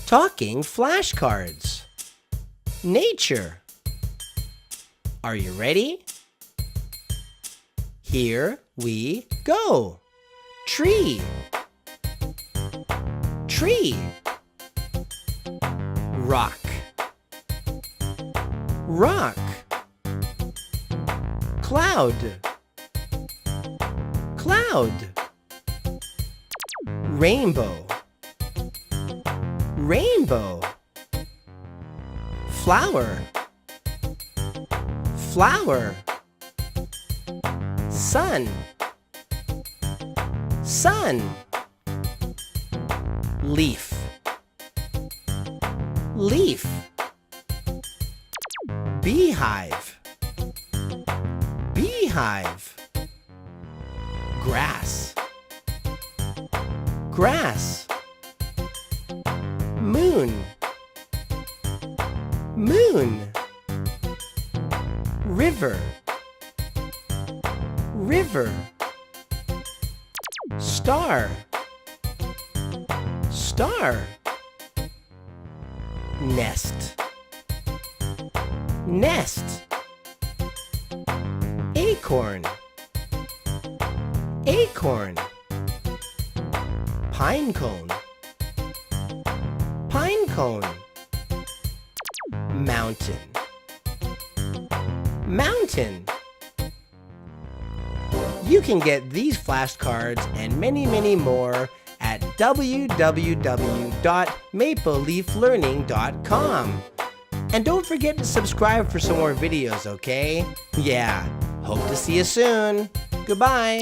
Talking flashcards. Nature. Are you ready? Here we go. Tree. Tree. Rock. Rock. Cloud. Cloud. Rainbow. Rainbow. Flower. Flower. Sun. Sun. Leaf. Leaf. Beehive. Beehive. Grass. Grass. Moon. Moon. River. River. Star. Star. Nest. Nest. Acorn. Acorn. Pine cone. Pine cone. Mountain. Mountain. You can get these flashcards and many, many more at www.mapleleaflearning.com. And don't forget to subscribe for some more videos, okay? Yeah, hope to see you soon. Goodbye.